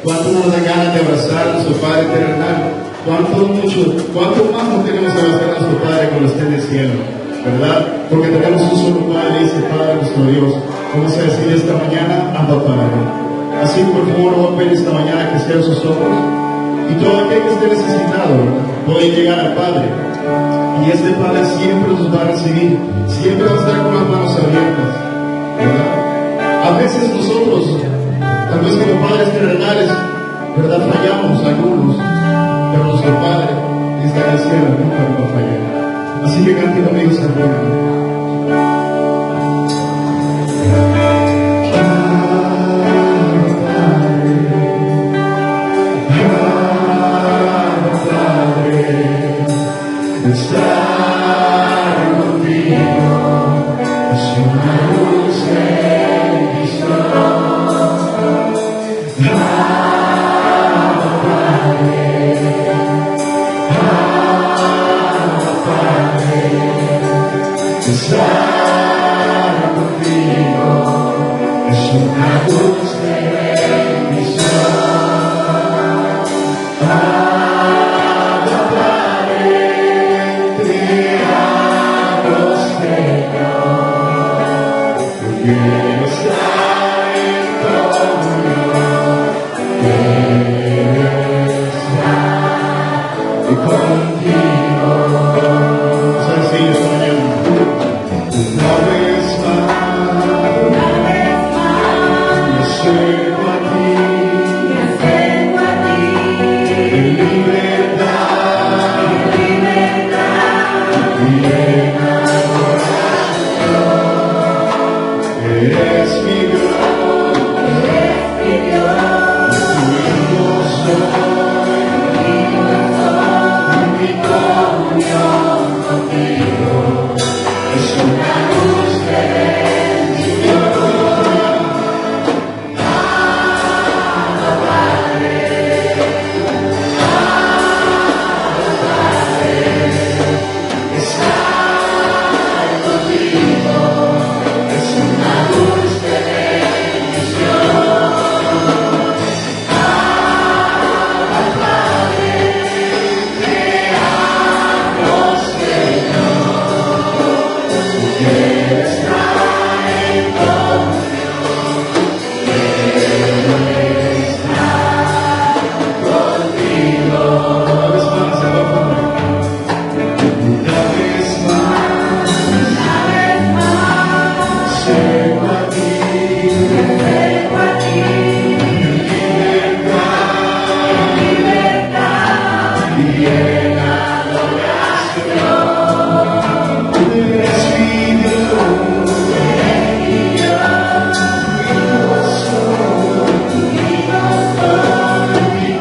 ¿Cuánto nos da ganas de abrazar a nuestro Padre terrenal? ¿Cuánto más no queremos abrazar a nuestro Padre cuando esté en el cielo? ¿Verdad? Porque tenemos un solo Padre y ese Padre nuestro Dios. Vamos a decir esta mañana, Abba Padre. Así, por favor, open esta mañana que cierren sus ojos. Y todo aquel que esté necesitado puede llegar al Padre. Y este Padre siempre nos va a recibir. Siempre va a estar con las manos abiertas. ¿Verdad? A veces nosotros, tal vez como padres terrenales, ¿verdad? Fallamos algunos, pero nuestro Padre que está en el cielo nunca nos va a fallar. Así que canten conmigo esa forma. Estar contigo es una luz de visión. Estar contigo es una luz de bendición. Quiero estar en comunión, quiero estar contigo. Sencillo esta mañana. Una vez más, me acerco a ti, en libertad, y en adoración. Eres mi Dios, tu hijo soy, mi comunión contigo es una luz de bendición. Abba Padre, estar contigo es una luz de bendición. Abba Padre, te amo, Señor. Quiero estar en comunión, quiero estar contigo. Una vez más, llego a ti, en libertad y en adoración. Eres mi Dios, mi hijo soy, mi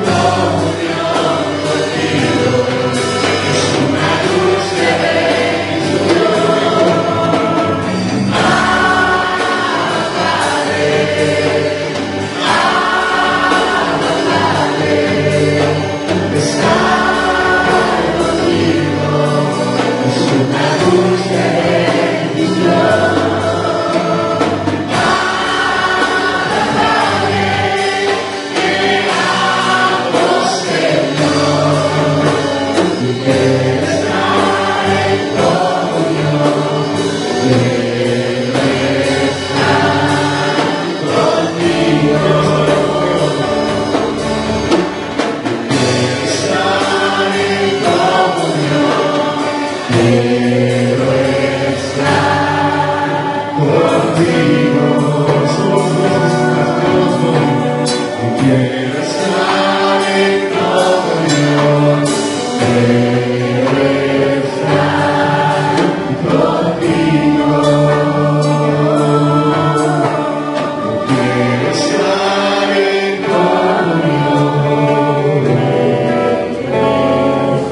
comunión contigo es una luz de bendición. Estar contigo es una luz de bendición. Padre, te amo, Señor. Quiero estar en comunión, quiero estar contigo. Estar en comunión, quiero estar contigo. Somos voces, quiero estar en comunión, quiero estar contigo. Quiero estar en comunión.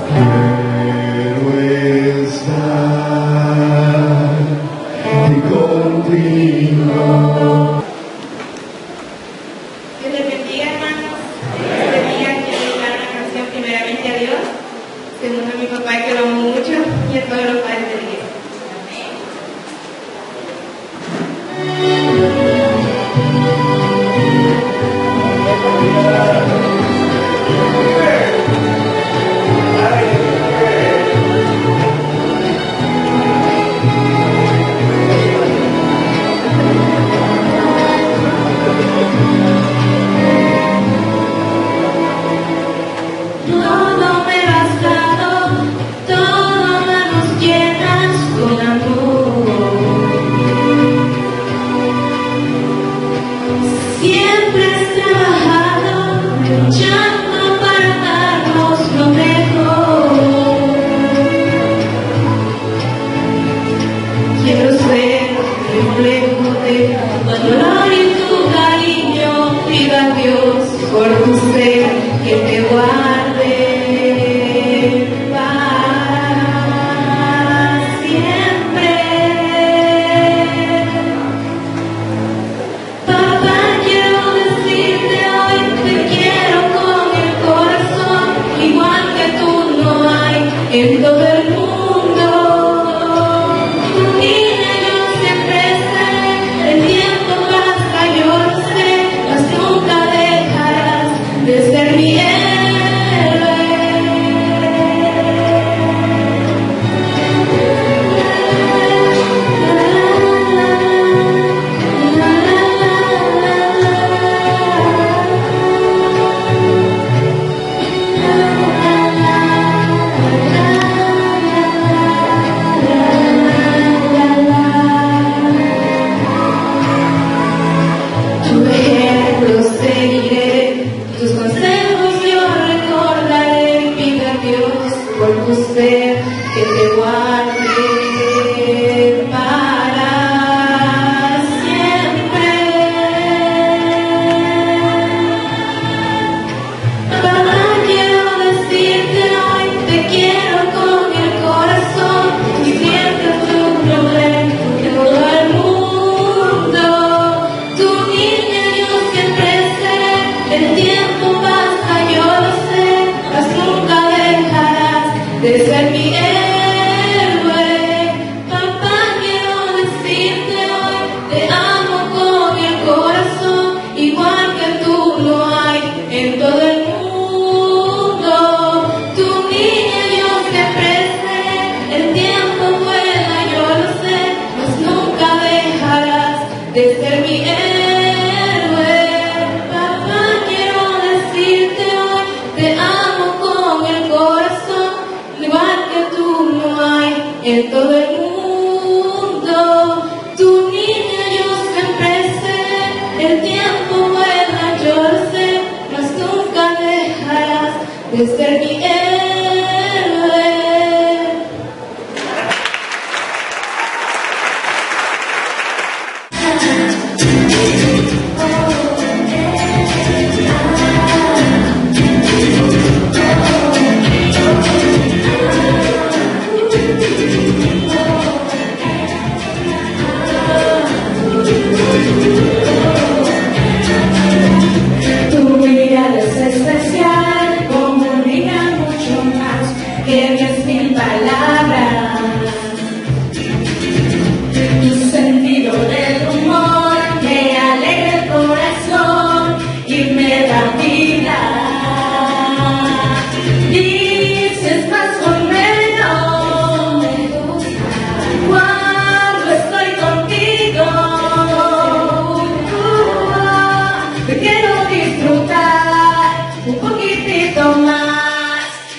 Quiero estar contigo. Dios les bendiga, hermanos. Dios les bendiga. Quiero dedicar una canción primeramente a Dios, segundo a mi papá que lo amo y a todos los padres de la iglesia.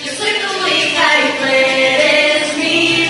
Yo soy tu hija y tú eres mi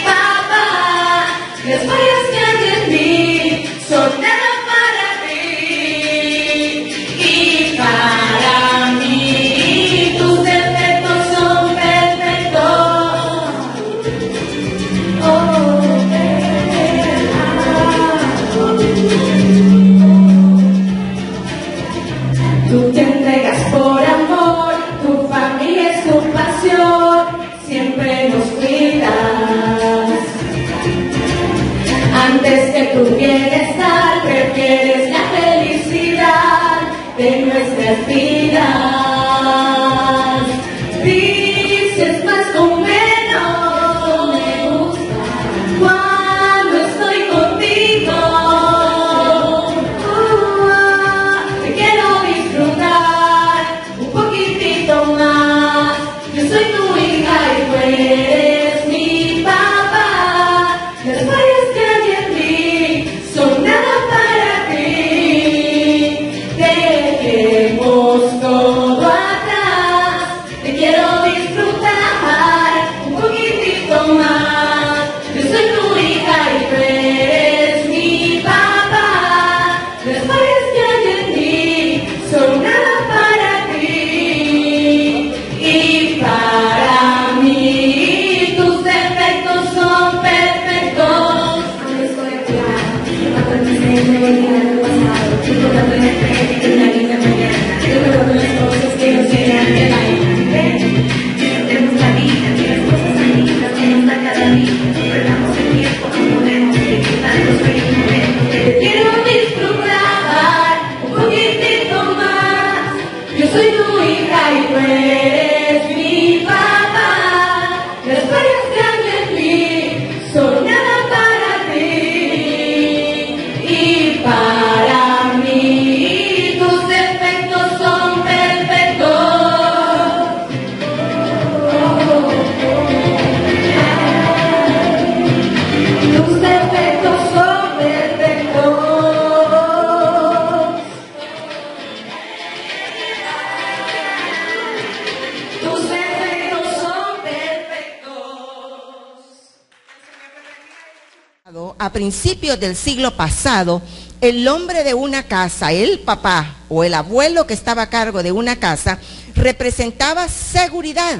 A principios del siglo pasado, el hombre de una casa, el papá o el abuelo que estaba a cargo de una casa, representaba seguridad,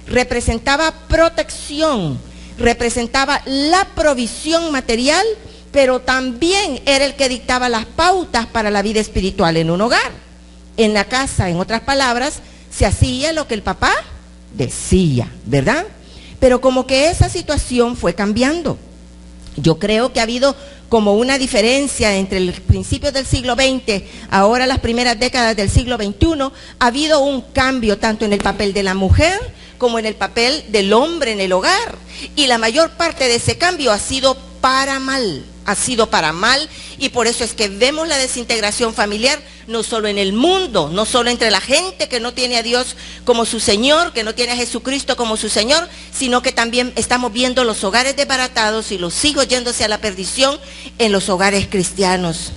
representaba protección, representaba la provisión material, pero también era el que dictaba las pautas para la vida espiritual en un hogar. En la casa, en otras palabras, se hacía lo que el papá decía, ¿verdad? Pero como que esa situación fue cambiando. Yo creo que ha habido como una diferencia entre el principio del siglo XX, ahora las primeras décadas del siglo XXI, ha habido un cambio tanto en el papel de la mujer como en el papel del hombre en el hogar. Y la mayor parte de ese cambio ha sido para mal, y por eso es que vemos la desintegración familiar, no solo en el mundo, no solo entre la gente que no tiene a Dios como su Señor, que no tiene a Jesucristo como su Señor, sino que también estamos viendo los hogares desbaratados y los hijos yéndose a la perdición en los hogares cristianos.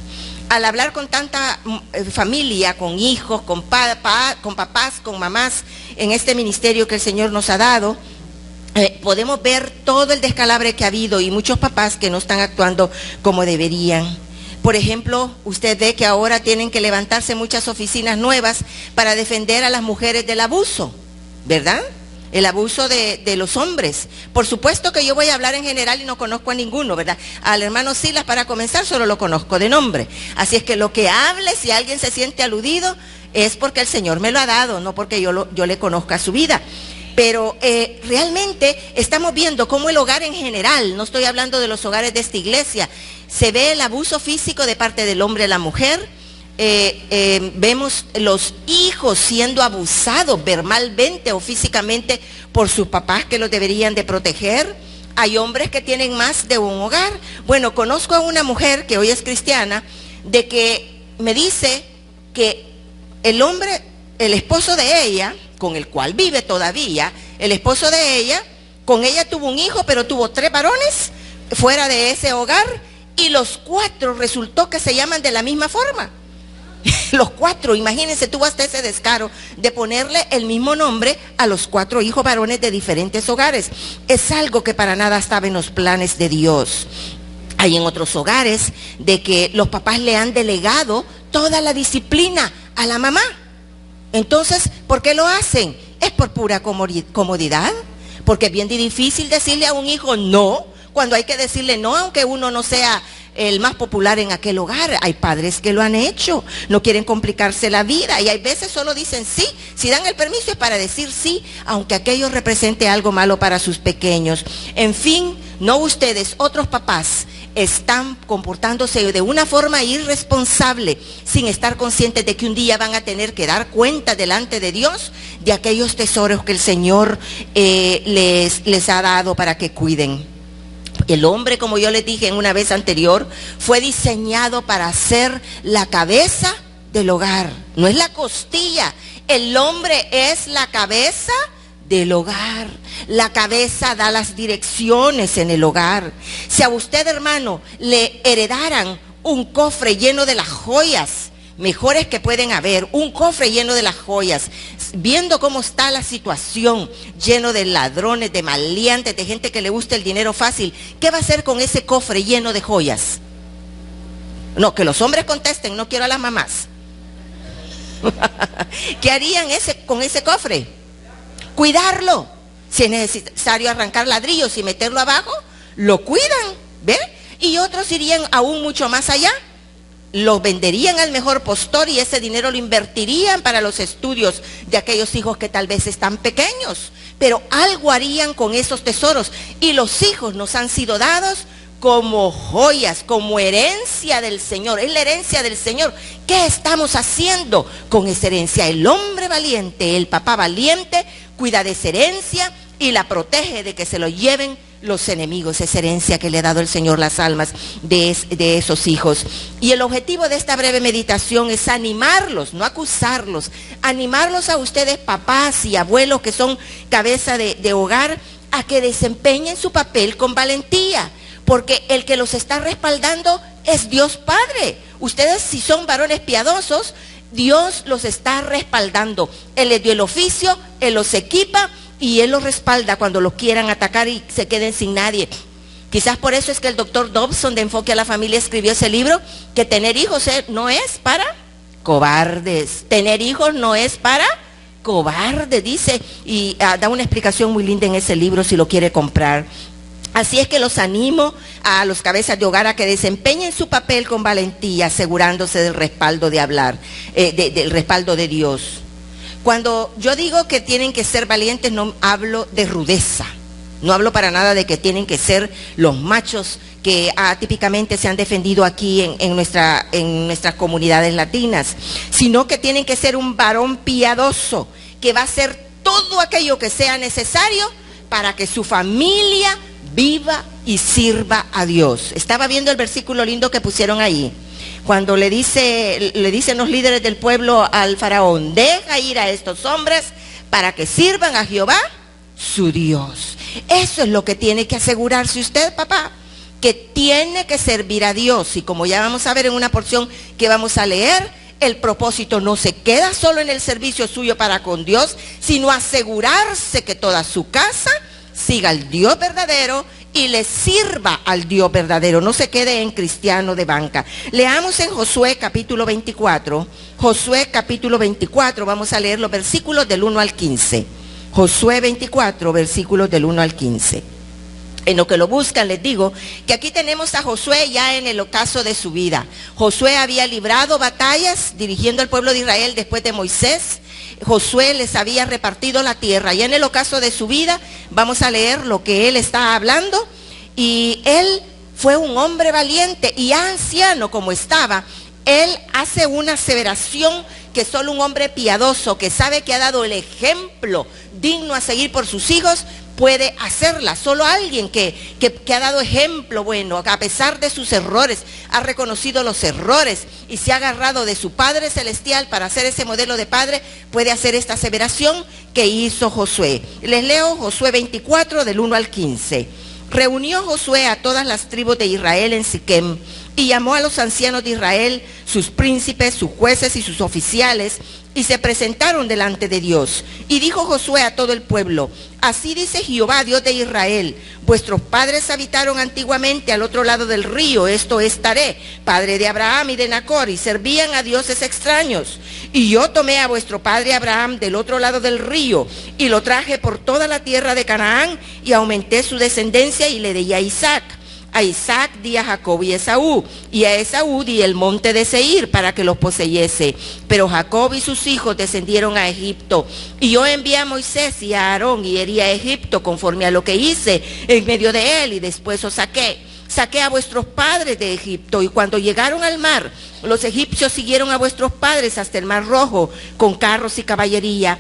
Al hablar con tanta familia, con hijos, con papás, con mamás, en este ministerio que el Señor nos ha dado, podemos ver todo el descalabre que ha habido y muchos papás que no están actuando como deberían. Por ejemplo, usted ve que ahora tienen que levantarse muchas oficinas nuevas para defender a las mujeres del abuso, ¿verdad? El abuso de los hombres. Por supuesto que yo voy a hablar en general y no conozco a ninguno, ¿verdad? Al hermano Silas, para comenzar, solo lo conozco de nombre. Así es que lo que hable, si alguien se siente aludido, es porque el Señor me lo ha dado, no porque yo le conozca su vida. Pero realmente estamos viendo cómo el hogar en general, no estoy hablando de los hogares de esta iglesia, se ve el abuso físico de parte del hombre a la mujer. Vemos los hijos siendo abusados verbalmente o físicamente por sus papás que los deberían de proteger. Hay hombres que tienen más de un hogar. Bueno, conozco a una mujer que hoy es cristiana, de que me dice que el hombre, el esposo de ella, con el cual vive todavía, el esposo de ella, con ella tuvo un hijo, pero tuvo 3 varones fuera de ese hogar, y los 4 resultó que se llaman de la misma forma. Los 4, imagínense, tuvo hasta ese descaro de ponerle el mismo nombre a los 4 hijos varones de diferentes hogares. Es algo que para nada estaba en los planes de Dios. Hay en otros hogares de que los papás le han delegado toda la disciplina a la mamá. Entonces, ¿por qué lo hacen? ¿Es por pura comodidad? Porque es bien difícil decirle a un hijo no, cuando hay que decirle no, aunque uno no sea el más popular en aquel hogar. Hay padres que lo han hecho, no quieren complicarse la vida, y hay veces solo dicen sí. Si dan el permiso es para decir sí, aunque aquello represente algo malo para sus pequeños. En fin, no ustedes, otros papás, están comportándose de una forma irresponsable, sin estar conscientes de que un día van a tener que dar cuenta delante de Dios de aquellos tesoros que el Señor les ha dado para que cuiden. El hombre, como yo les dije en una vez anterior, fue diseñado para ser la cabeza del hogar, no es la costilla. El hombre es la cabeza del hogar. La cabeza da las direcciones en el hogar. Si a usted, hermano, le heredaran un cofre lleno de las joyas mejores que pueden haber, un cofre lleno de las joyas, viendo cómo está la situación, lleno de ladrones, de maleantes, de gente que le gusta el dinero fácil, ¿qué va a hacer con ese cofre lleno de joyas? No, que los hombres contesten, no quiero a las mamás. ¿Qué harían con ese cofre? Cuidarlo. Si es necesario arrancar ladrillos y meterlo abajo, lo cuidan, ¿ve? Y otros irían aún mucho más allá. Lo venderían al mejor postor y ese dinero lo invertirían para los estudios de aquellos hijos que tal vez están pequeños. Pero algo harían con esos tesoros. Y los hijos nos han sido dados como joyas, como herencia del Señor. Es la herencia del Señor. ¿Qué estamos haciendo con esa herencia? El hombre valiente, el papá valiente, cuida de esa herencia y la protege de que se lo lleven los enemigos, esa herencia que le ha dado el Señor, las almas de esos hijos. Y el objetivo de esta breve meditación es animarlos, no acusarlos, animarlos a ustedes, papás y abuelos que son cabeza de hogar, a que desempeñen su papel con valentía, porque el que los está respaldando es Dios Padre. Ustedes, si son varones piadosos, Dios los está respaldando. Él les dio el oficio, Él los equipa y Él los respalda cuando los quieran atacar y se queden sin nadie. Quizás por eso es que el doctor Dobson de Enfoque a la Familia escribió ese libro, que tener hijos no es para cobardes. Tener hijos no es para cobardes, dice, y da una explicación muy linda en ese libro si lo quiere comprar. Así es que los animo a los cabezas de hogar a que desempeñen su papel con valentía, asegurándose del respaldo de hablar, del respaldo de Dios. Cuando yo digo que tienen que ser valientes, no hablo de rudeza. No hablo para nada de que tienen que ser los machos que típicamente se han defendido aquí en nuestras comunidades latinas, sino que tienen que ser un varón piadoso, que va a hacer todo aquello que sea necesario para que su familia viva y sirva a Dios. Estaba viendo el versículo lindo que pusieron ahí, cuando le dicen los líderes del pueblo al faraón: deja ir a estos hombres para que sirvan a Jehová su Dios. Eso es lo que tiene que asegurarse usted, papá, que tiene que servir a Dios. Y como ya vamos a ver en una porción que vamos a leer, el propósito no se queda solo en el servicio suyo para con Dios, sino asegurarse que toda su casa siga al Dios verdadero y le sirva al Dios verdadero, no se quede en cristiano de banca. Leamos en Josué capítulo 24, Josué capítulo 24, vamos a leer los versículos del 1 al 15. Josué 24, versículos del 1 al 15. En lo que lo buscan, les digo que aquí tenemos a Josué ya en el ocaso de su vida. Josué había librado batallas dirigiendo al pueblo de Israel después de Moisés. Josué les había repartido la tierra. Ya en el ocaso de su vida vamos a leer lo que él está hablando. Y él fue un hombre valiente y anciano como estaba. Él hace una aseveración que solo un hombre piadoso, que sabe que ha dado el ejemplo digno a seguir por sus hijos, puede hacerla. Solo alguien que ha dado ejemplo bueno, a pesar de sus errores, ha reconocido los errores y se ha agarrado de su Padre Celestial para hacer ese modelo de padre, puede hacer esta aseveración que hizo Josué. Les leo Josué 24 del 1 al 15. Reunió Josué a todas las tribus de Israel en Siquem y llamó a los ancianos de Israel, sus príncipes, sus jueces y sus oficiales, y se presentaron delante de Dios. Y dijo Josué a todo el pueblo: así dice Jehová, Dios de Israel: vuestros padres habitaron antiguamente al otro lado del río, esto es Taré, padre de Abraham y de Nacor, y servían a dioses extraños. Y yo tomé a vuestro padre Abraham del otro lado del río, y lo traje por toda la tierra de Canaán, y aumenté su descendencia, y le di a Isaac. A Isaac di a Jacob y Esaú, y a Esaú di el monte de Seir para que los poseyese. Pero Jacob y sus hijos descendieron a Egipto, y yo envié a Moisés y a Aarón, y herí a Egipto conforme a lo que hice en medio de él, y después os saqué a vuestros padres de Egipto. Y cuando llegaron al mar, los egipcios siguieron a vuestros padres hasta el mar Rojo con carros y caballería.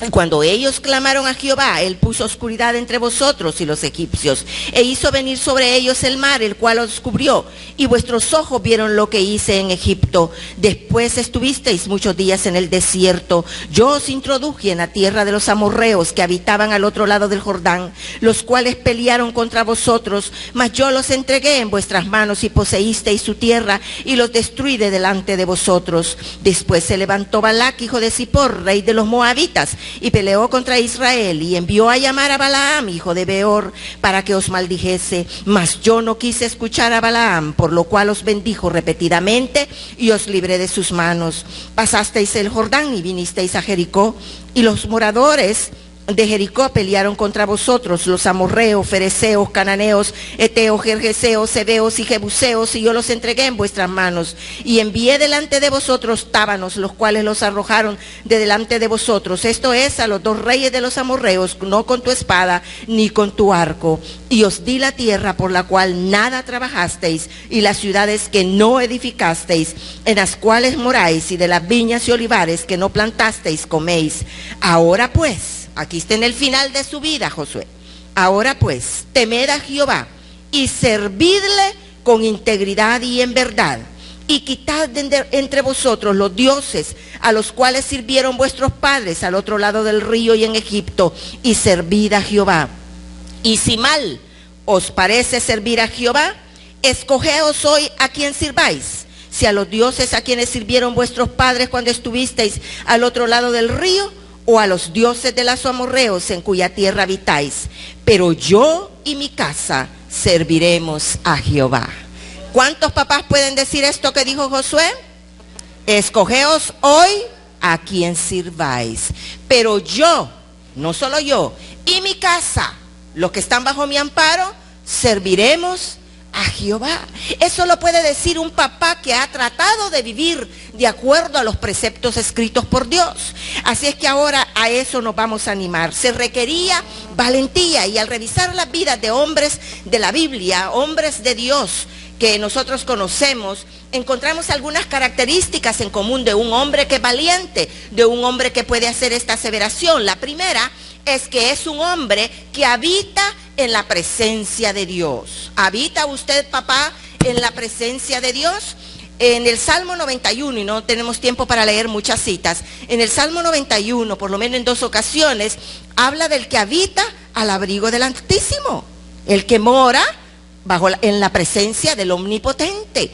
Y cuando ellos clamaron a Jehová, él puso oscuridad entre vosotros y los egipcios, e hizo venir sobre ellos el mar, el cual os cubrió, y vuestros ojos vieron lo que hice en Egipto. Después estuvisteis muchos días en el desierto. Yo os introduje en la tierra de los amorreos que habitaban al otro lado del Jordán, los cuales pelearon contra vosotros, mas yo los entregué en vuestras manos, y poseísteis su tierra, y los destruí de delante de vosotros. Después se levantó Balac, hijo de Zippor, rey de los moabitas, y peleó contra Israel, y envió a llamar a Balaam, hijo de Beor, para que os maldijese. Mas yo no quise escuchar a Balaam, por lo cual os bendijo repetidamente, y os libré de sus manos. Pasasteis el Jordán y vinisteis a Jericó, y los moradores de Jericó pelearon contra vosotros, los amorreos, fereceos, cananeos, eteos, gergeseos, heveos y jebuseos, y yo los entregué en vuestras manos, y envié delante de vosotros tábanos, los cuales los arrojaron de delante de vosotros, esto es, a los dos reyes de los amorreos, no con tu espada ni con tu arco. Y os di la tierra por la cual nada trabajasteis, y las ciudades que no edificasteis, en las cuales moráis, y de las viñas y olivares que no plantasteis coméis. Ahora pues, aquí está en el final de su vida Josué. Ahora pues, temed a Jehová y servidle con integridad y en verdad, y quitad de entre vosotros los dioses a los cuales sirvieron vuestros padres al otro lado del río y en Egipto, y servid a Jehová. Y si mal os parece servir a Jehová, escogeos hoy a quien sirváis, si a los dioses a quienes sirvieron vuestros padres cuando estuvisteis al otro lado del río, o a los dioses de los amorreos en cuya tierra habitáis, pero yo y mi casa serviremos a Jehová. ¿Cuántos papás pueden decir esto que dijo Josué? Escogeos hoy a quien sirváis, pero yo, no solo yo, y mi casa, los que están bajo mi amparo, serviremos a Jehová. Eso lo puede decir un papá que ha tratado de vivir de acuerdo a los preceptos escritos por Dios. Así es que ahora a eso nos vamos a animar. Se requería valentía, y al revisar las vidas de hombres de la Biblia, hombres de Dios que nosotros conocemos, encontramos algunas características en común de un hombre que es valiente, de un hombre que puede hacer esta aseveración. La primera es que es un hombre que habita en la presencia de Dios. ¿Habita usted, papá, en la presencia de Dios? En el Salmo 91, y no tenemos tiempo para leer muchas citas, en el Salmo 91, por lo menos en 2 ocasiones, habla del que habita al abrigo del Altísimo, el que mora en la presencia del Omnipotente.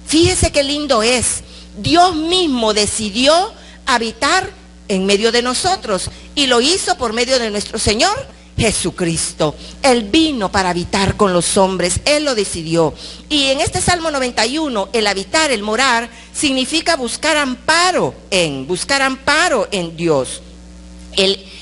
Fíjese qué lindo es. Dios mismo decidió habitar en medio de nosotros, y lo hizo por medio de nuestro Señor Jesucristo. Él vino para habitar con los hombres, Él lo decidió. Y en este Salmo 91, el habitar, el morar, significa buscar amparo en Dios.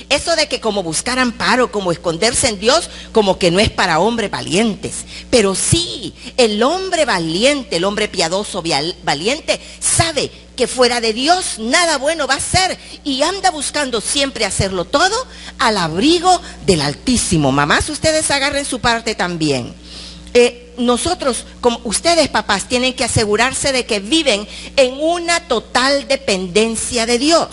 Eso de que como buscar amparo, como esconderse en Dios, como que no es para hombres valientes. Pero sí, el hombre valiente, el hombre piadoso, valiente, sabe que fuera de Dios nada bueno va a ser, y anda buscando siempre hacerlo todo al abrigo del Altísimo. Mamás, ustedes agarren su parte también. Nosotros, como ustedes papás, tienen que asegurarse de que viven en una total dependencia de Dios.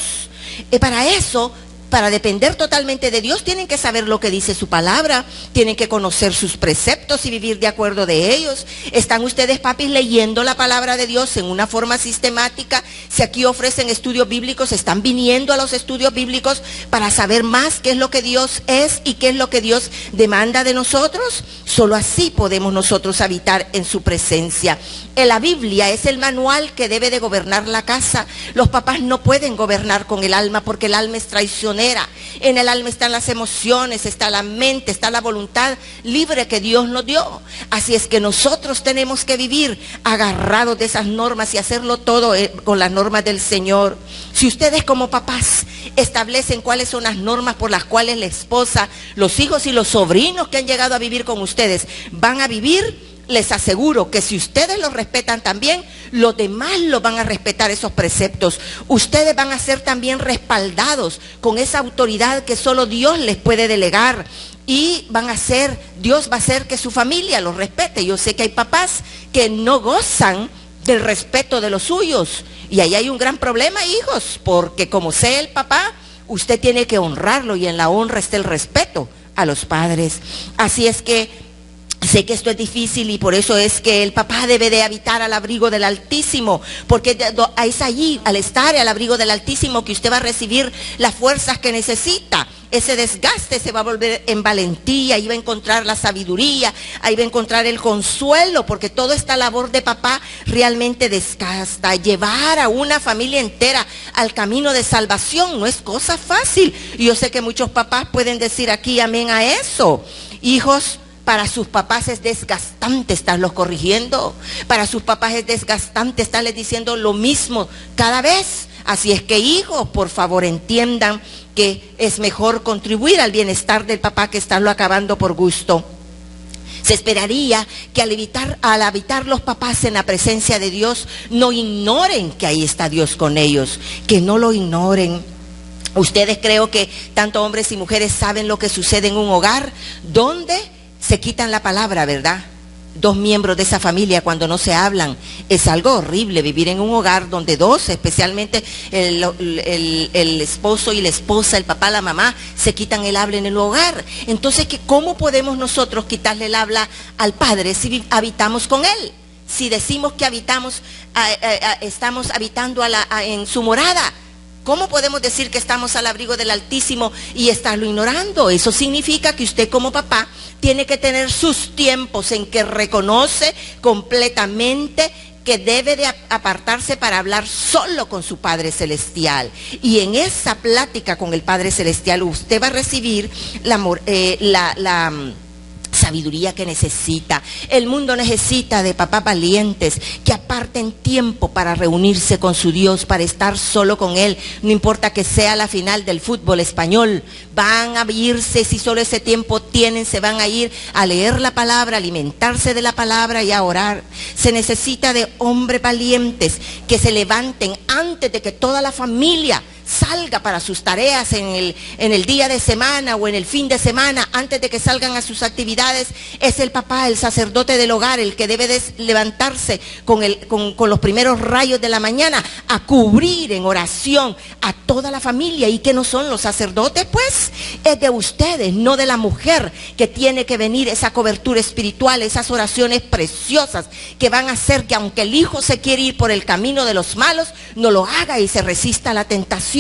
Para eso, para depender totalmente de Dios, tienen que saber lo que dice su palabra, tienen que conocer sus preceptos y vivir de acuerdo de ellos. ¿Están ustedes, papis, leyendo la palabra de Dios en una forma sistemática? Si aquí ofrecen estudios bíblicos, ¿están viniendo a los estudios bíblicos para saber más qué es lo que Dios es y qué es lo que Dios demanda de nosotros? Solo así podemos nosotros habitar en su presencia. La Biblia es el manual que debe de gobernar la casa. Los papás no pueden gobernar con el alma, porque el alma es traicionera. En el alma están las emociones, está la mente, está la voluntad libre que Dios nos dio. Así es que nosotros tenemos que vivir agarrados de esas normas y hacerlo todo con las normas del Señor. Si ustedes como papás establecen cuáles son las normas por las cuales la esposa, los hijos y los sobrinos que han llegado a vivir con ustedes van a vivir, les aseguro que si ustedes los respetan también, los demás los van a respetar, esos preceptos. Ustedes van a ser también respaldados con esa autoridad que solo Dios les puede delegar. Y Dios va a hacer que su familia los respete. Yo sé que hay papás que no gozan del respeto de los suyos. Y ahí hay un gran problema, hijos, porque como sea el papá, usted tiene que honrarlo, y en la honra está el respeto a los padres. Así es que sé que esto es difícil, y por eso es que el papá debe de habitar al abrigo del Altísimo, porque es allí, al estar al abrigo del Altísimo, que usted va a recibir las fuerzas que necesita. Ese desgaste se va a volver en valentía, ahí va a encontrar la sabiduría, ahí va a encontrar el consuelo, porque toda esta labor de papá realmente desgasta. Llevar a una familia entera al camino de salvación no es cosa fácil. Y yo sé que muchos papás pueden decir aquí amén a eso. Hijos, para sus papás es desgastante estarlos corrigiendo. Para sus papás es desgastante estarles diciendo lo mismo cada vez. Así es que, hijos, por favor, entiendan que es mejor contribuir al bienestar del papá que estarlo acabando por gusto. Se esperaría que al habitar los papás en la presencia de Dios, no ignoren que ahí está Dios con ellos, que no lo ignoren. Ustedes, creo que tanto hombres y mujeres saben lo que sucede en un hogar donde se quitan la palabra, ¿verdad? Dos miembros de esa familia cuando no se hablan. Es algo horrible vivir en un hogar donde dos, especialmente el esposo y la esposa, el papá, la mamá, se quitan el habla en el hogar. Entonces, ¿cómo podemos nosotros quitarle el habla al Padre si habitamos con Él? Si decimos que estamos habitando en su morada, ¿cómo podemos decir que estamos al abrigo del Altísimo y estarlo ignorando? Eso significa que usted como papá tiene que tener sus tiempos en que reconoce completamente que debe de apartarse para hablar solo con su Padre Celestial. Y en esa plática con el Padre Celestial usted va a recibir la sabiduría que necesita. El mundo necesita de papás valientes que aparten tiempo para reunirse con su Dios, para estar solo con Él. No importa que sea la final del fútbol español, van a irse, si solo ese tiempo tienen, se van a ir a leer la palabra, a alimentarse de la palabra y a orar. Se necesita de hombres valientes que se levanten antes de que toda la familia salga para sus tareas en el día de semana o en el fin de semana, antes de que salgan a sus actividades. Es el papá, el sacerdote del hogar, el que debe de levantarse con los primeros rayos de la mañana a cubrir en oración a toda la familia. ¿Y qué no son los sacerdotes? Pues es de ustedes, no de la mujer, que tiene que venir esa cobertura espiritual, esas oraciones preciosas que van a hacer que, aunque el hijo se quiere ir por el camino de los malos, no lo haga y se resista a la tentación.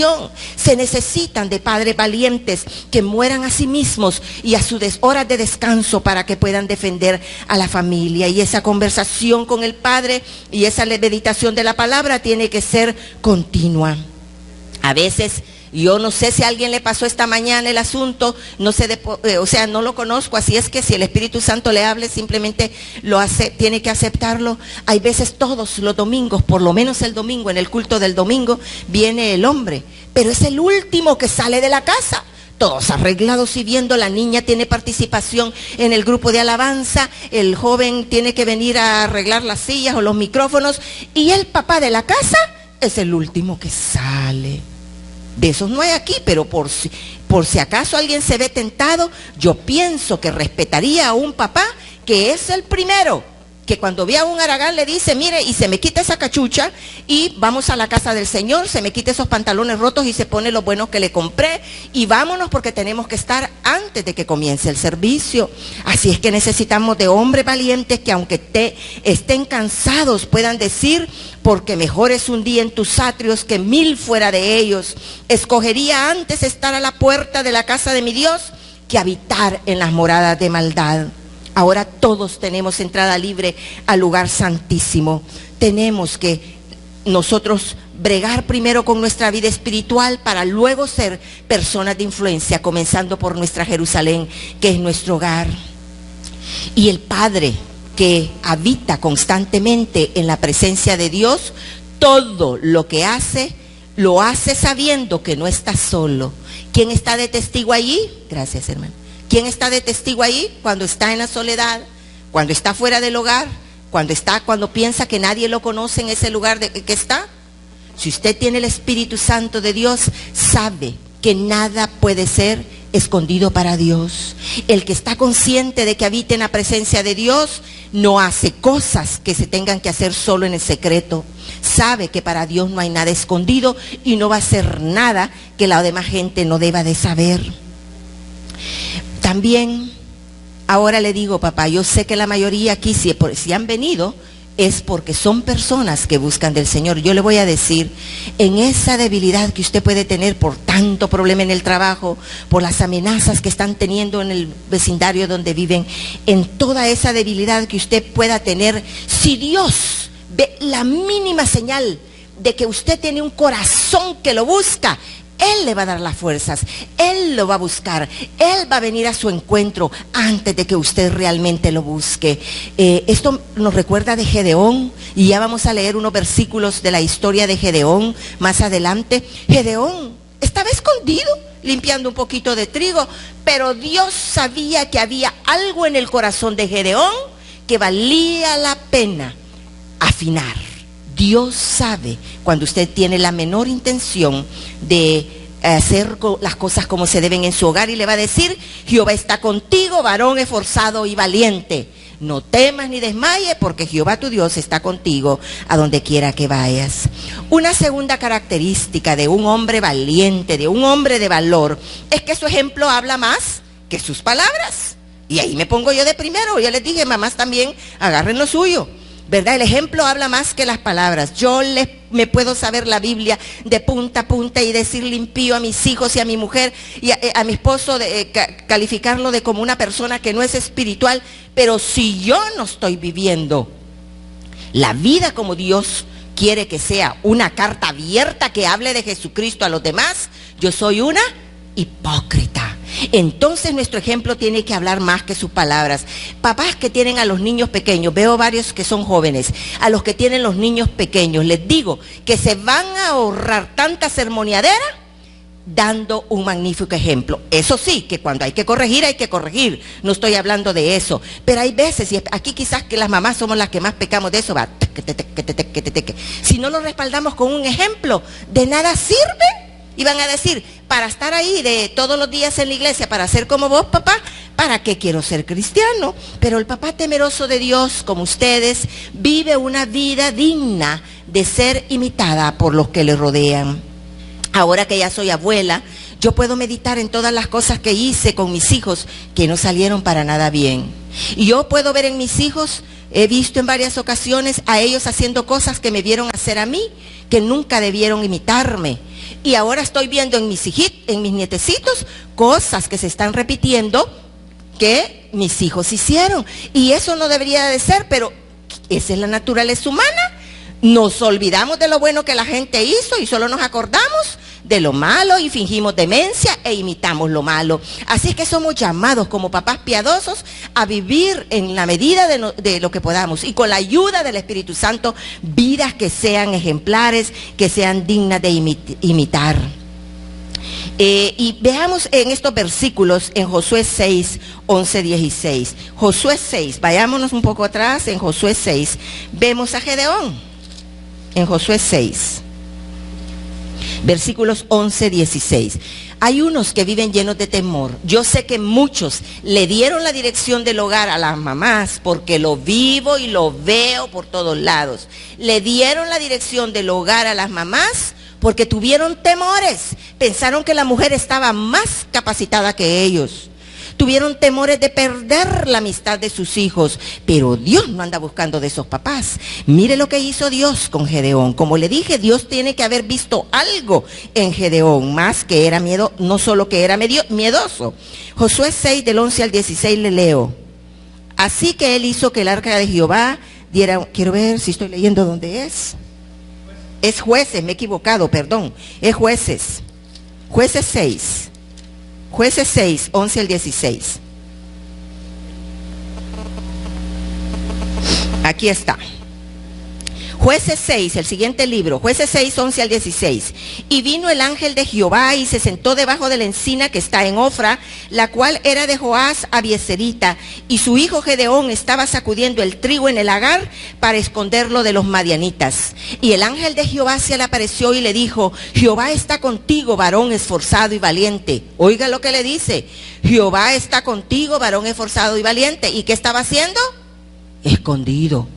Se necesitan de padres valientes que mueran a sí mismos y a sus horas de descanso para que puedan defender a la familia. Y esa conversación con el Padre y esa meditación de la palabra tiene que ser continua. A veces, yo no sé si a alguien le pasó esta mañana el asunto, no sé, no lo conozco, así es que si el Espíritu Santo le hable, simplemente lo hace, tiene que aceptarlo. Hay veces todos los domingos, por lo menos el domingo, en el culto del domingo, viene el hombre, pero es el último que sale de la casa. Todos arreglados y viendo, la niña tiene participación en el grupo de alabanza, el joven tiene que venir a arreglar las sillas o los micrófonos, y el papá de la casa es el último que sale. De esos no hay aquí, pero por si acaso alguien se ve tentado, yo pienso que respetaría a un papá que es el primero, que cuando ve a un haragán le dice, mire, y se me quita esa cachucha y vamos a la casa del Señor, se me quita esos pantalones rotos y se pone los buenos que le compré y vámonos porque tenemos que estar antes de que comience el servicio. Así es que necesitamos de hombres valientes que, aunque estén cansados, puedan decir, porque mejor es un día en tus atrios que 1000 fuera de ellos. Escogería antes estar a la puerta de la casa de mi Dios que habitar en las moradas de maldad. Ahora todos tenemos entrada libre al lugar santísimo. Tenemos que nosotros bregar primero con nuestra vida espiritual para luego ser personas de influencia, comenzando por nuestra Jerusalén, que es nuestro hogar. Y el Padre, que habita constantemente en la presencia de Dios, todo lo que hace, lo hace sabiendo que no está solo. ¿Quién está de testigo allí? Gracias, hermano. ¿Quién está de testigo ahí cuando está en la soledad, cuando está fuera del hogar, cuando piensa que nadie lo conoce en ese lugar que está? Si usted tiene el Espíritu Santo de Dios, sabe que nada puede ser escondido para Dios. El que está consciente de que habita en la presencia de Dios no hace cosas que se tengan que hacer solo en el secreto. Sabe que para Dios no hay nada escondido y no va a hacer nada que la demás gente no deba de saber. También, ahora le digo, papá, yo sé que la mayoría aquí, si han venido, es porque son personas que buscan del Señor. Yo le voy a decir, en esa debilidad que usted puede tener por tanto problema en el trabajo, por las amenazas que están teniendo en el vecindario donde viven, en toda esa debilidad que usted pueda tener, si Dios ve la mínima señal de que usted tiene un corazón que lo busca, Él le va a dar las fuerzas, Él lo va a buscar, Él va a venir a su encuentro antes de que usted realmente lo busque. Esto nos recuerda de Gedeón, y ya vamos a leer unos versículos de la historia de Gedeón más adelante. Gedeón estaba escondido limpiando un poquito de trigo, pero Dios sabía que había algo en el corazón de Gedeón que valía la pena afinar. Dios sabe cuando usted tiene la menor intención de hacer las cosas como se deben en su hogar, y le va a decir, Jehová está contigo, varón esforzado y valiente. No temas ni desmayes, porque Jehová tu Dios está contigo a donde quiera que vayas. Una segunda característica de un hombre valiente, de un hombre de valor, es que su ejemplo habla más que sus palabras. Y ahí me pongo yo de primero. Yo les dije, mamás también, agarren lo suyo, ¿verdad? El ejemplo habla más que las palabras. Yo me puedo saber la Biblia de punta a punta y decirle impío a mis hijos y a mi mujer y a mi esposo, calificarlo de como una persona que no es espiritual, pero si yo no estoy viviendo la vida como Dios quiere que sea, una carta abierta que hable de Jesucristo a los demás, yo soy una hipócrita. Entonces nuestro ejemplo tiene que hablar más que sus palabras. Papás que tienen a los niños pequeños, veo varios que son jóvenes, a los que tienen los niños pequeños, les digo que se van a ahorrar tanta sermoneadera dando un magnífico ejemplo. Eso sí, que cuando hay que corregir, no estoy hablando de eso, pero hay veces, y aquí quizás que las mamás somos las que más pecamos de eso, va, si no lo respaldamos con un ejemplo, de nada sirve. Y van a decir, para estar ahí de todos los días en la iglesia, para ser como vos, papá, ¿para qué quiero ser cristiano? Pero el papá temeroso de Dios, como ustedes, vive una vida digna de ser imitada por los que le rodean. Ahora que ya soy abuela, yo puedo meditar en todas las cosas que hice con mis hijos que no salieron para nada bien. Y yo puedo ver en mis hijos, he visto en varias ocasiones a ellos haciendo cosas que me vieron hacer a mí, que nunca debieron imitarme. Y ahora estoy viendo en mis nietecitos cosas que se están repitiendo que mis hijos hicieron. Y eso no debería de ser, pero esa es la naturaleza humana. Nos olvidamos de lo bueno que la gente hizo y solo nos acordamos de lo malo y fingimos demencia e imitamos lo malo. Así es que somos llamados como papás piadosos a vivir en la medida de lo que podamos y con la ayuda del Espíritu Santo, vidas que sean ejemplares, que sean dignas de imitar. Y veamos en estos versículos en Josué 6, 11, 16. Josué 6, vayámonos un poco atrás, en Josué 6, vemos a Gedeón. En Josué 6, versículos 11, 16. Hay unos que viven llenos de temor. Yo sé que muchos le dieron la dirección del hogar a las mamás, porque lo vivo y lo veo por todos lados. Le dieron la dirección del hogar a las mamás porque tuvieron temores. Pensaron que la mujer estaba más capacitada que ellos. Tuvieron temores de perder la amistad de sus hijos, pero Dios no anda buscando de esos papás. Mire lo que hizo Dios con Gedeón. Como le dije, Dios tiene que haber visto algo en Gedeón, más que era miedo, no solo que era miedoso. Josué 6, del 11 al 16 le leo. Así que él hizo que el arca de Jehová diera, quiero ver si estoy leyendo dónde es. Es Jueces, me he equivocado, perdón. Es Jueces. Jueces 6. Jueces 6, 11 al 16. Aquí está. Jueces 6, el siguiente libro, Jueces 6, 11 al 16. Y vino el ángel de Jehová y se sentó debajo de la encina que está en Ofra, la cual era de Joás Abieserita, y su hijo Gedeón estaba sacudiendo el trigo en el lagar para esconderlo de los madianitas. Y el ángel de Jehová se le apareció y le dijo, Jehová está contigo, varón esforzado y valiente. Oiga lo que le dice, Jehová está contigo, varón esforzado y valiente. ¿Y qué estaba haciendo? Escondido.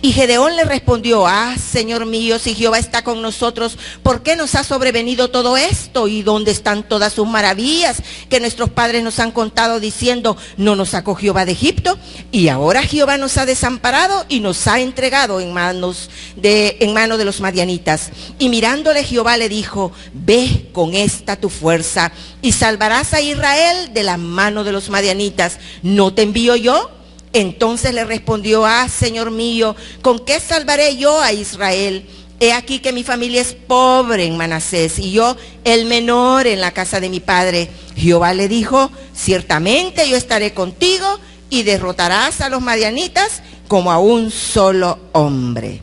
Y Gedeón le respondió, Señor mío, si Jehová está con nosotros, ¿por qué nos ha sobrevenido todo esto? ¿Y dónde están todas sus maravillas que nuestros padres nos han contado diciendo, no nos sacó Jehová de Egipto? Y ahora Jehová nos ha desamparado y nos ha entregado en mano de los madianitas. Y mirándole Jehová le dijo, ve con esta tu fuerza y salvarás a Israel de la mano de los madianitas. ¿No te envío yo? Entonces le respondió, Señor mío, ¿con qué salvaré yo a Israel? He aquí que mi familia es pobre en Manasés y yo el menor en la casa de mi padre. Jehová le dijo, ciertamente yo estaré contigo y derrotarás a los madianitas como a un solo hombre.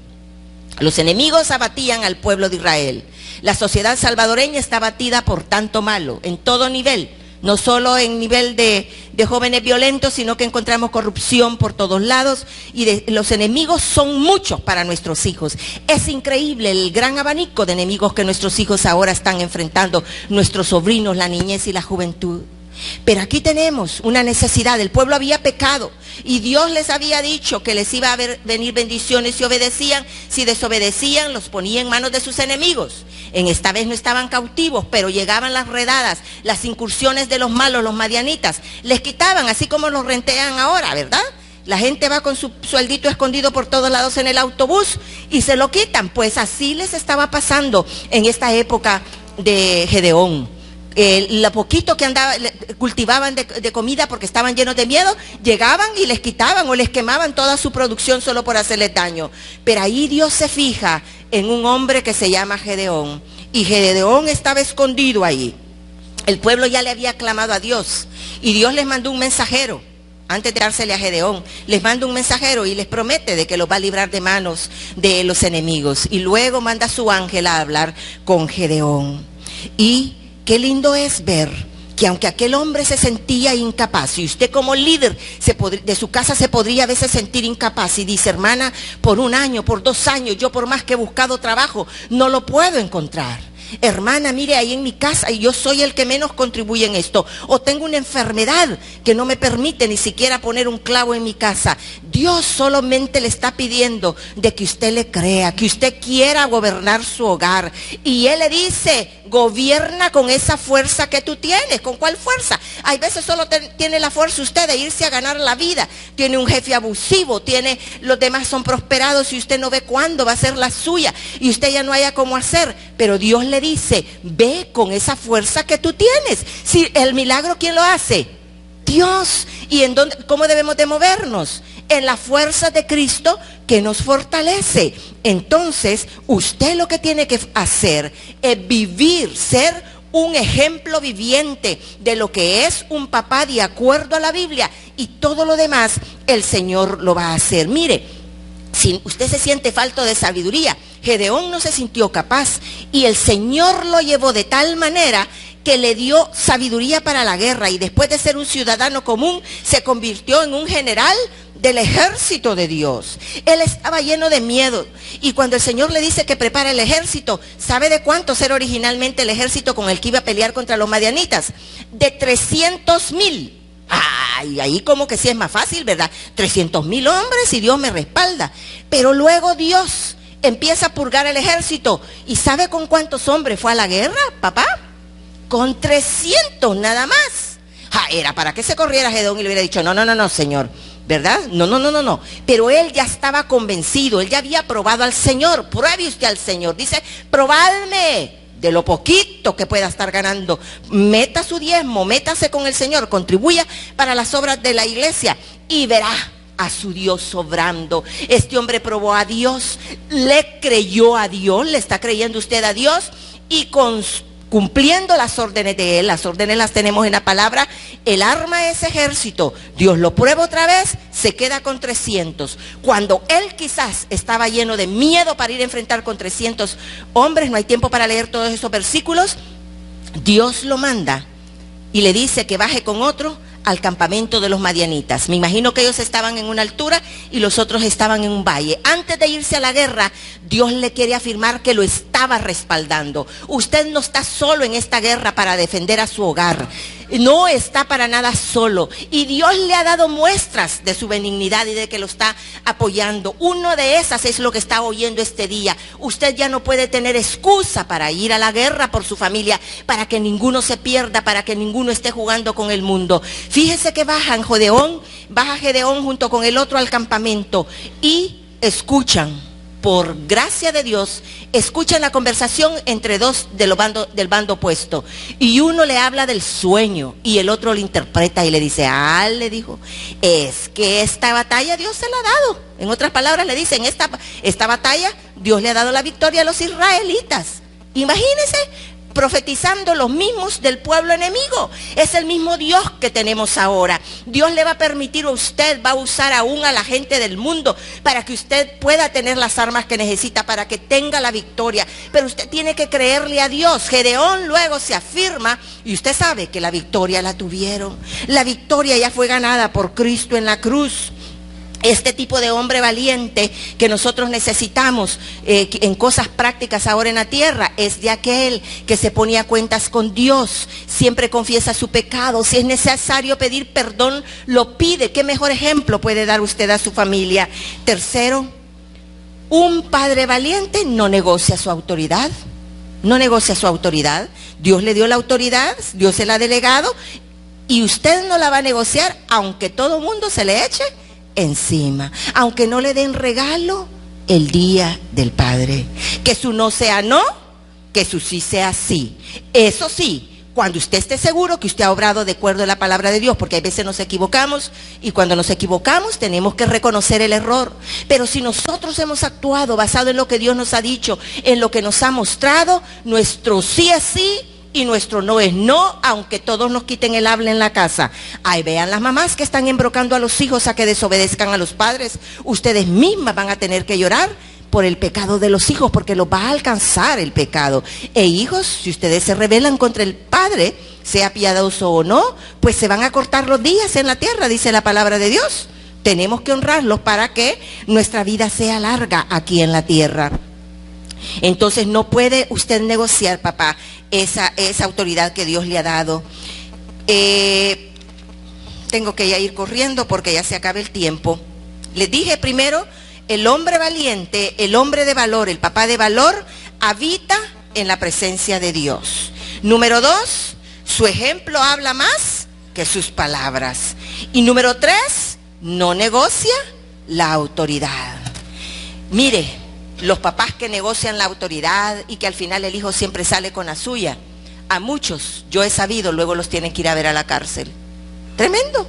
Los enemigos abatían al pueblo de Israel. La sociedad salvadoreña está abatida por tanto malo, en todo nivel. No solo en nivel de jóvenes violentos, sino que encontramos corrupción por todos lados y los enemigos son muchos para nuestros hijos. Es increíble el gran abanico de enemigos que nuestros hijos ahora están enfrentando, nuestros sobrinos, la niñez y la juventud. Pero aquí tenemos una necesidad. El pueblo había pecado y Dios les había dicho que les iba a venir bendiciones si obedecían. Si desobedecían, los ponía en manos de sus enemigos. En esta vez no estaban cautivos, pero llegaban las redadas, las incursiones de los malos, los madianitas. Les quitaban, así como los rentean ahora, ¿verdad? La gente va con su sueldito escondido por todos lados en el autobús y se lo quitan. Pues así les estaba pasando en esta época de Gedeón. lo poquito que cultivaban de comida porque estaban llenos de miedo, llegaban y les quitaban o les quemaban toda su producción solo por hacerles daño. Pero ahí Dios se fija en un hombre que se llama Gedeón, y Gedeón estaba escondido ahí. El pueblo ya le había clamado a Dios y Dios les mandó un mensajero. Antes de dársele a Gedeón, les manda un mensajero y les promete de que los va a librar de manos de los enemigos. Y luego manda a su ángel a hablar con Gedeón. Y qué lindo es ver que aunque aquel hombre se sentía incapaz, y usted como líder de su casa se podría a veces sentir incapaz y dice: hermana, por 1 año, por 2 años, yo por más que he buscado trabajo, no lo puedo encontrar. Hermana, mire, ahí en mi casa y yo soy el que menos contribuye en esto, o tengo una enfermedad que no me permite ni siquiera poner un clavo en mi casa. Dios solamente le está pidiendo de que usted le crea, que usted quiera gobernar su hogar, y Él le dice: gobierna con esa fuerza que tú tienes. ¿Con cuál fuerza? Hay veces solo tiene la fuerza usted de irse a ganar la vida, tiene un jefe abusivo, los demás son prosperados y usted no ve cuándo va a ser la suya y usted ya no haya cómo hacer, pero Dios le dice: ve con esa fuerza que tú tienes. Si el milagro, ¿quién lo hace? Dios. ¿Y en dónde, cómo debemos de movernos? En la fuerza de Cristo que nos fortalece. Entonces, usted lo que tiene que hacer es vivir, ser un ejemplo viviente de lo que es un papá de acuerdo a la Biblia, y todo lo demás el Señor lo va a hacer. Mire, si usted se siente falto de sabiduría, Gedeón no se sintió capaz y el Señor lo llevó de tal manera que le dio sabiduría para la guerra, y después de ser un ciudadano común se convirtió en un general del ejército de Dios. Él estaba lleno de miedo, y cuando el Señor le dice que prepara el ejército, ¿sabe de cuántos era originalmente el ejército con el que iba a pelear contra los madianitas? De 300,000. Ay, ahí como que sí es más fácil, ¿verdad? 300,000 hombres y Dios me respalda. Pero luego Dios empieza a purgar el ejército, ¿y sabe con cuántos hombres fue a la guerra, papá? Con 300 nada más. Era para que se corriera Gedeón y le hubiera dicho: no, Señor, ¿verdad? No. Pero él ya estaba convencido, él ya había probado al Señor. Pruebe usted al Señor. Dice: probadme de lo poquito que pueda estar ganando. Meta su diezmo, métase con el Señor, contribuya para las obras de la iglesia y verá a su Dios sobrando. Este hombre probó a Dios, le creyó a Dios, le está creyendo usted a Dios, y cumpliendo las órdenes de Él. Las órdenes las tenemos en la palabra. Él arma ese ejército, Dios lo prueba otra vez, se queda con 300. Cuando él quizás estaba lleno de miedo para ir a enfrentar con 300 hombres, no hay tiempo para leer todos esos versículos, Dios lo manda y le dice que baje con otro al campamento de los madianitas. Me imagino que ellos estaban en una altura y los otros estaban en un valle. Antes de irse a la guerra, Dios le quiere afirmar que lo estaba respaldando. Usted no está solo en esta guerra para defender a su hogar. No está para nada solo. Y Dios le ha dado muestras de su benignidad y de que lo está apoyando. Una de esas es lo que está oyendo este día. Usted ya no puede tener excusa para ir a la guerra por su familia, para que ninguno se pierda, para que ninguno esté jugando con el mundo. Fíjese que baja Gedeón junto con el otro al campamento y escuchan. Por gracia de Dios, escuchan la conversación entre dos del bando opuesto. Y uno le habla del sueño y el otro lo interpreta y le dice: le dijo, es que esta batalla Dios se la ha dado. En otras palabras le dicen: esta batalla Dios le ha dado la victoria a los israelitas. Imagínense, profetizando los mismos del pueblo enemigo. Es el mismo Dios que tenemos ahora. Dios le va a permitir a usted, va a usar aún a la gente del mundo para que usted pueda tener las armas que necesita, para que tenga la victoria. Pero usted tiene que creerle a Dios. Gedeón luego se afirma y usted sabe que la victoria la tuvieron. La victoria ya fue ganada por Cristo en la cruz. Este tipo de hombre valiente que nosotros necesitamos en cosas prácticas ahora en la tierra es de aquel que se ponía cuentas con Dios, siempre confiesa su pecado, si es necesario pedir perdón, lo pide. ¿Qué mejor ejemplo puede dar usted a su familia? Tercero, un padre valiente no negocia su autoridad. No negocia su autoridad. Dios le dio la autoridad, Dios se la ha delegado, y usted no la va a negociar aunque todo mundo se le eche encima, aunque no le den regalo el día del padre. Que su no sea no, que su sí sea sí. Eso sí, cuando usted esté seguro que usted ha obrado de acuerdo a la palabra de Dios, porque a veces nos equivocamos, y cuando nos equivocamos tenemos que reconocer el error. Pero si nosotros hemos actuado basado en lo que Dios nos ha dicho, en lo que nos ha mostrado, nuestro sí es sí y nuestro no es no, aunque todos nos quiten el habla en la casa. Ahí vean las mamás que están embrocando a los hijos a que desobedezcan a los padres. Ustedes mismas van a tener que llorar por el pecado de los hijos, porque los va a alcanzar el pecado. E hijos, si ustedes se rebelan contra el padre, sea piadoso o no, pues se van a cortar los días en la tierra, dice la palabra de Dios. Tenemos que honrarlos para que nuestra vida sea larga aquí en la tierra. Entonces no puede usted negociar, papá, esa autoridad que Dios le ha dado. Tengo que ya ir corriendo porque ya se acaba el tiempo. Les dije primero, el hombre valiente, el hombre de valor, el papá de valor, habita en la presencia de Dios. Número 2, su ejemplo habla más que sus palabras. Y número 3, no negocia la autoridad. Mire, los papás que negocian la autoridad y que al final el hijo siempre sale con la suya, a muchos, yo he sabido, luego los tienen que ir a ver a la cárcel. Tremendo.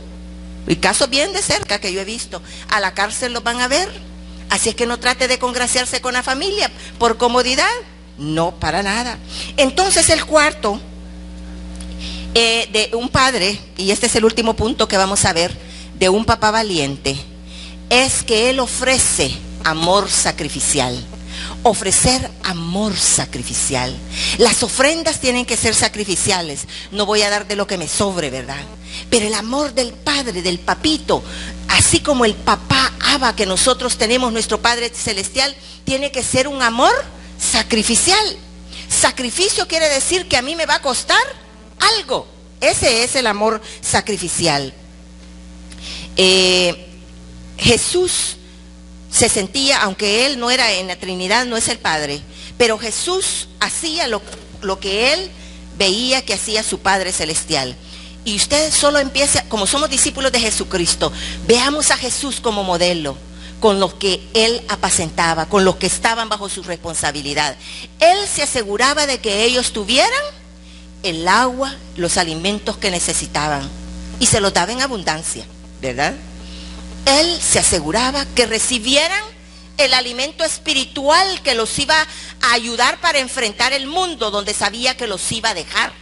Y casos bien de cerca que yo he visto. A la cárcel los van a ver. Así es que no trate de congraciarse con la familia por comodidad. No, para nada. Entonces el cuarto, de un padre, y este es el último punto que vamos a ver, de un papá valiente, es que él ofrece amor sacrificial. Ofrecer amor sacrificial. Las ofrendas tienen que ser sacrificiales. No voy a dar de lo que me sobre, ¿verdad? Pero el amor del padre, del papito, así como el papá Abba que nosotros tenemos, nuestro Padre Celestial, tiene que ser un amor sacrificial. Sacrificio quiere decir que a mí me va a costar algo. Ese es el amor sacrificial. Jesús se sentía, aunque él no era en la Trinidad, no es el Padre, pero Jesús hacía lo que él veía que hacía su Padre Celestial. Y usted solo empieza, como somos discípulos de Jesucristo, veamos a Jesús como modelo, con los que él apacentaba, con los que estaban bajo su responsabilidad. Él se aseguraba de que ellos tuvieran el agua, los alimentos que necesitaban, y se los daba en abundancia, ¿verdad? Él se aseguraba que recibieran el alimento espiritual que los iba a ayudar para enfrentar el mundo donde sabía que los iba a dejar.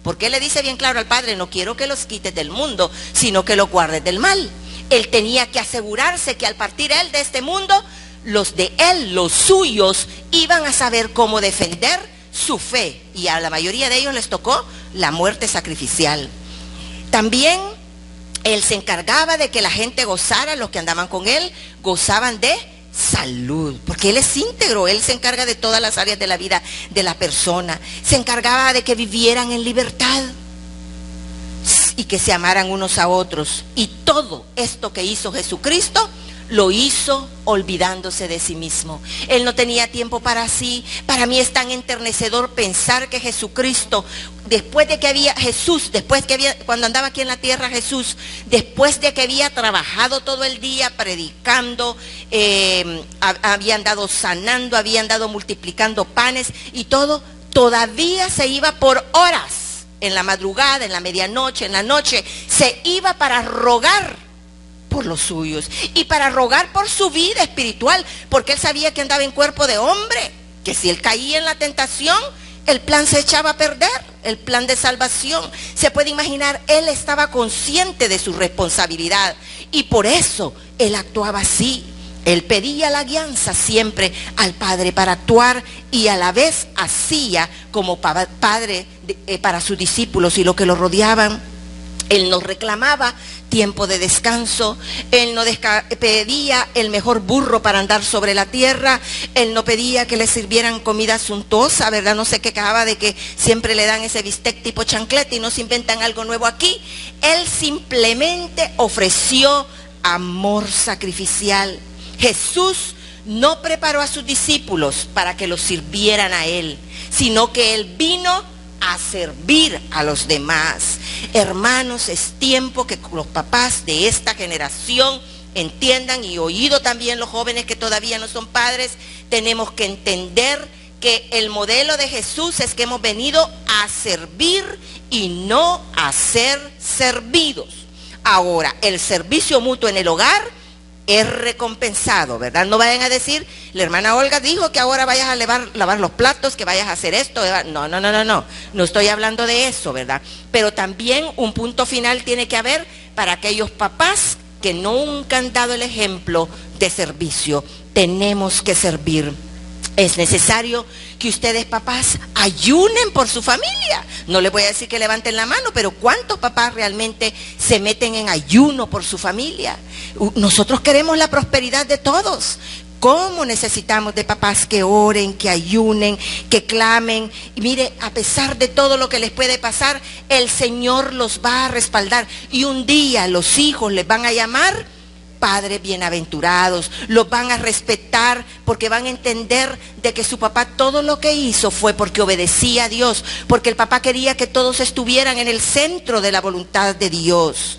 Porque él le dice bien claro al Padre, no quiero que los quites del mundo, sino que los guardes del mal. Él tenía que asegurarse que al partir él de este mundo, los de él, los suyos, iban a saber cómo defender su fe. Y a la mayoría de ellos les tocó la muerte sacrificial. También él se encargaba de que la gente gozara, los que andaban con él, gozaban de salud, porque él es íntegro, él se encarga de todas las áreas de la vida de la persona. Se encargaba de que vivieran en libertad y que se amaran unos a otros. Y todo esto que hizo Jesucristo, lo hizo olvidándose de sí mismo. Él no tenía tiempo para sí. Para mí es tan enternecedor pensar que Jesucristo, cuando andaba aquí en la tierra Jesús, después de que había trabajado todo el día predicando, había andado sanando, había andado multiplicando panes y todo, todavía se iba por horas, en la madrugada, en la medianoche, en la noche, se iba para rogar por los suyos y para rogar por su vida espiritual, porque él sabía que andaba en cuerpo de hombre, que si él caía en la tentación, el plan se echaba a perder, el plan de salvación. Se puede imaginar, él estaba consciente de su responsabilidad y por eso él actuaba así. Él pedía la guianza siempre al Padre para actuar y a la vez hacía como padre para sus discípulos y los que lo rodeaban. Él nos reclamaba tiempo de descanso, él no pedía el mejor burro para andar sobre la tierra, él no pedía que le sirvieran comida suntuosa, ¿verdad? No se quejaba de que siempre le dan ese bistec tipo chancleta y no se inventan algo nuevo aquí. Él simplemente ofreció amor sacrificial. Jesús no preparó a sus discípulos para que los sirvieran a él, sino que él vino a servir a los demás. Hermanos, es tiempo que los papás de esta generación entiendan, y oído también los jóvenes que todavía no son padres, tenemos que entender que el modelo de Jesús es que hemos venido a servir y no a ser servidos. Ahora, el servicio mutuo en el hogar es recompensado, ¿verdad? No vayan a decir, la hermana Olga dijo que ahora vayas a lavar los platos, que vayas a hacer esto. No estoy hablando de eso, ¿verdad? Pero también un punto final tiene que haber para aquellos papás que nunca han dado el ejemplo de servicio. Tenemos que servir. Es necesario que ustedes, papás, ayunen por su familia. No les voy a decir que levanten la mano, pero ¿cuántos papás realmente se meten en ayuno por su familia? Nosotros queremos la prosperidad de todos. ¿Cómo necesitamos de papás que oren, que ayunen, que clamen? Y mire, a pesar de todo lo que les puede pasar, el Señor los va a respaldar. Y un día los hijos les van a llamar padres bienaventurados, los van a respetar porque van a entender de que su papá todo lo que hizo fue porque obedecía a Dios, porque el papá quería que todos estuvieran en el centro de la voluntad de Dios.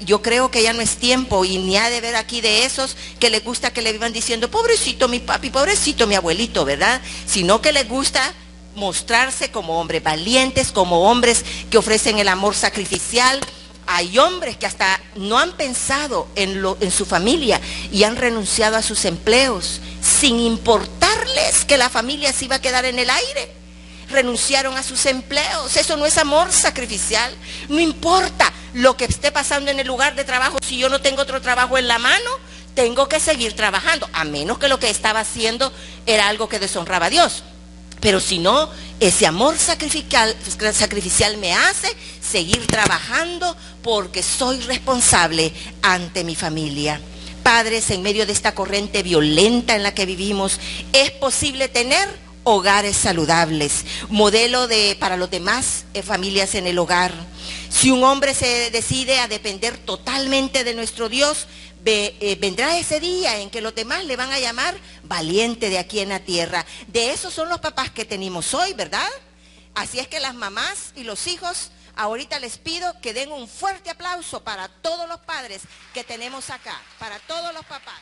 Yo creo que ya no es tiempo y ni ha de ver aquí de esos que les gusta que le vivan diciendo pobrecito mi papi, pobrecito mi abuelito, ¿verdad? Sino que les gusta mostrarse como hombres valientes, como hombres que ofrecen el amor sacrificial. Hay hombres que hasta no han pensado en su familia y han renunciado a sus empleos sin importarles que la familia se iba a quedar en el aire. Renunciaron a sus empleos. Eso no es amor sacrificial. No importa lo que esté pasando en el lugar de trabajo. Si yo no tengo otro trabajo en la mano, tengo que seguir trabajando, a menos que lo que estaba haciendo era algo que deshonraba a Dios. Pero si no, ese amor sacrificial me hace seguir trabajando porque soy responsable ante mi familia. Padres, en medio de esta corriente violenta en la que vivimos, es posible tener hogares saludables, modelo para los demás familias en el hogar. Si un hombre se decide a depender totalmente de nuestro Dios, vendrá ese día en que los demás le van a llamar valiente de aquí en la tierra. De esos son los papás que tenemos hoy, ¿verdad? Así es que las mamás y los hijos, ahorita les pido que den un fuerte aplauso para todos los padres que tenemos acá, para todos los papás.